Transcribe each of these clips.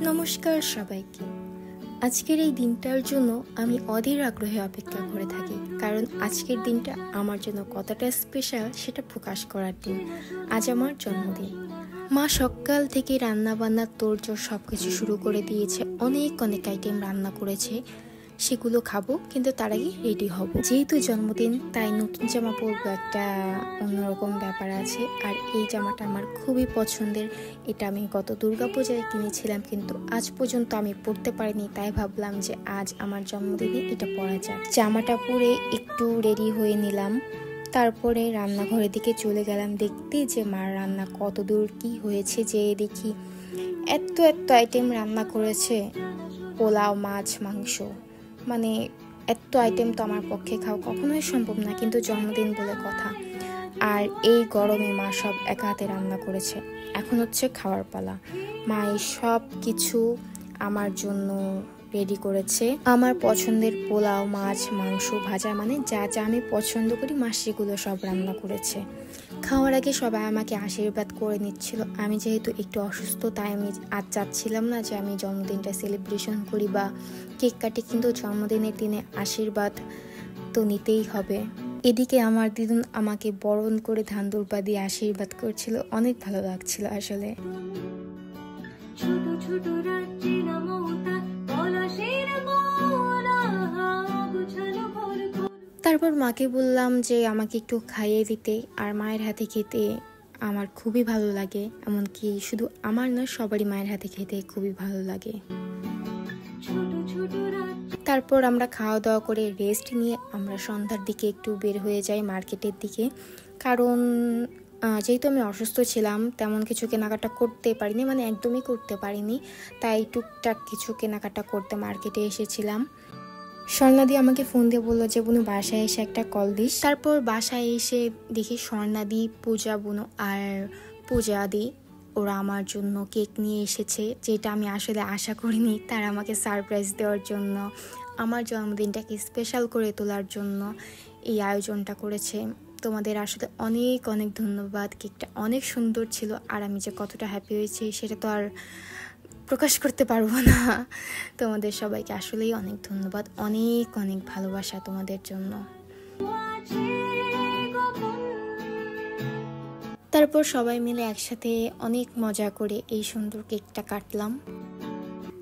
নমস্কার সবাইকে। আজকের এই দিনটার জন্য আমি অধীর আগ্রহে অপেক্ষা করে থাকি, কারণ আজকের দিনটা আমার জন্য কতটা স্পেশাল সেটা প্রকাশ করার দিন। আজ আমার জন্মদিন। মা সকাল থেকে রান্না বান্না তোড়জোড় সব কিছু শুরু করে দিয়েছে। অনেক আইটেম রান্না করেছে, সেগুলো খাবো, কিন্তু তার আগে রেডি হব। যেহেতু জন্মদিন তাই নতুন জামা পরবো, একটা অন্যরকম ব্যাপার আছে। আর এই জামাটা আমার খুবই পছন্দের। এটা আমি গত দুর্গাপূজায় কিনেছিলাম, কিন্তু আজ পর্যন্ত আমি পরতে পারিনি। তাই ভাবলাম যে আজ আমার জন্মদিনে এটা পরা যাক। জামাটা পরে একটু রেডি হয়ে নিলাম, তারপরে রান্নাঘরের দিকে চলে গেলাম দেখতে যে মার রান্না কত দূর কি হয়েছে। যে দেখি এত আইটেম রান্না করেছে, পোলাও, মাছ, মাংস, মানে এত আইটেম তো আমার পক্ষে খাওয়া কখনোই সম্ভব না, কিন্তু জন্মদিন বলে কথা। আর এই গরমে মা সব একা হাতে রান্না করেছে। এখন হচ্ছে খাওয়ার পালা। মা এই সব কিছু আমার জন্য রেডি করেছে। আমার পছন্দের পোলাও, মাছ, মাংস, ভাজা, মানে যা যা আমি পছন্দ করি মা সেগুলো সব রান্না করেছে। খাওয়ার আগে সবাই আমাকে আশীর্বাদ করে নিচ্ছিল। আমি যেহেতু একটু অসুস্থ, তাই আমি আজ চাচ্ছিলাম না যে আমি জন্মদিনটা সেলিব্রেশন করি বা কেক কাটি, কিন্তু জন্মদিনের দিনে আশীর্বাদ তো নিতেই হবে। এদিকে আমার দিদুন আমাকে বরণ করে ধান দুর্বা দিয়ে আশীর্বাদ করছিল। অনেক ভালো লাগছিল আসলে। তারপর মাকে বললাম যে আমাকে একটু খাইয়ে দিতে। আর মায়ের হাতে খেতে আমার খুবই ভালো লাগে, এমনকি শুধু আমার নয়, সবারই মায়ের হাতে খেতে খুবই ভালো লাগে। তারপর আমরা খাওয়া দাওয়া করে রেস্ট নিয়ে আমরা সন্ধ্যার দিকে একটু বের হয়ে যাই মার্কেটের দিকে, কারণ যেহেতু আমি অসুস্থ ছিলাম তেমন কিছু কেনাকাটা করতে পারিনি, মানে একদমই করতে পারিনি। তাই টুকটাক কিছু কেনাকাটা করতে মার্কেটে এসেছিলাম। স্বর্ণাদি আমাকে ফোন দিয়ে বললো যে বুনু বাসায় এসে একটা কল দিস। তারপর বাসায় এসে দেখি স্বর্ণাদি, পূজা বুনু আর পূজাদি ওরা আমার জন্য কেক নিয়ে এসেছে, যেটা আমি আসলে আশা করিনি। তারা আমাকে সারপ্রাইজ দেওয়ার জন্য, আমার জন্মদিনটাকে স্পেশাল করে তোলার জন্য এই আয়োজনটা করেছে। তোমাদের আসলে অনেক ধন্যবাদ। কেকটা অনেক সুন্দর ছিল, আর আমি যে কতটা হ্যাপি হয়েছি সেটা তো আর প্রকাশ করতে পারবো না। তোমাদের সবাইকে আসলেই অনেক ধন্যবাদ, অনেক ভালোবাসা তোমাদের জন্য। তারপর সবাই মিলে একসাথে অনেক মজা করে এই সুন্দর কেকটা কাটলাম।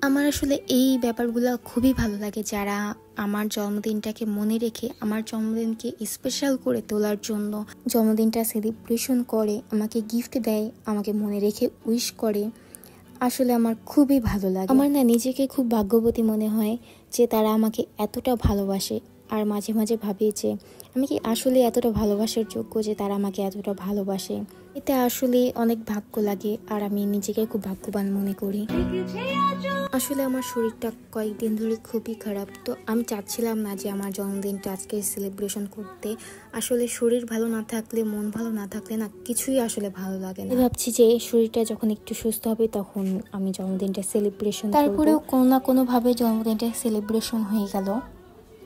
আমার আসলে এই ব্যাপারগুলো খুবই ভালো লাগে, যারা আমার জন্মদিনটাকে মনে রেখে আমার জন্মদিনকে স্পেশাল করে তোলার জন্য জন্মদিনটা সেলিব্রেশন করে, আমাকে গিফট দেয়, আমাকে মনে রেখে উইশ করে। আসলে আমার খুবই ভালো লাগে। আমার না নিজেকে খুব ভাগ্যবতী মনে হয় যে তারা আমাকে এতটা ভালোবাসে। আর মাঝে মাঝে ভাবি যে আমি কি আসলে এতটা ভালোবাসার যোগ্য যে তারা আমাকে এতটা ভালোবাসে। এতে আসলে অনেক ভাগ্য লাগে, আর আমি নিজেকে খুব ভাগ্যবান মনে করি। আসলে আমার শরীরটা কয়েকদিন ধরে খুবই খারাপ, তো আমি চাচ্ছিলাম না যে আমার জন্মদিনটা আজকে সেলিব্রেশন করতে। আসলে শরীর ভালো না থাকলে, মন ভালো না থাকলে না কিছুই আসলে ভালো লাগে না। ভাবছি যে শরীরটা যখন একটু সুস্থ হবে তখন আমি জন্মদিনটা সেলিব্রেশন করব। তারপরেও কোনো না কোনোভাবে জন্মদিনটা সেলিব্রেশন হয়ে গেল।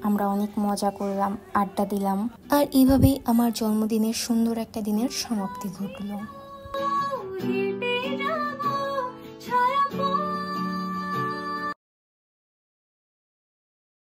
আমরা অনেক মজা করলাম, আড্ডা দিলাম, আর এইভাবেই আমার জন্মদিনের সুন্দর একটা দিনের সমাপ্তি ঘটলো।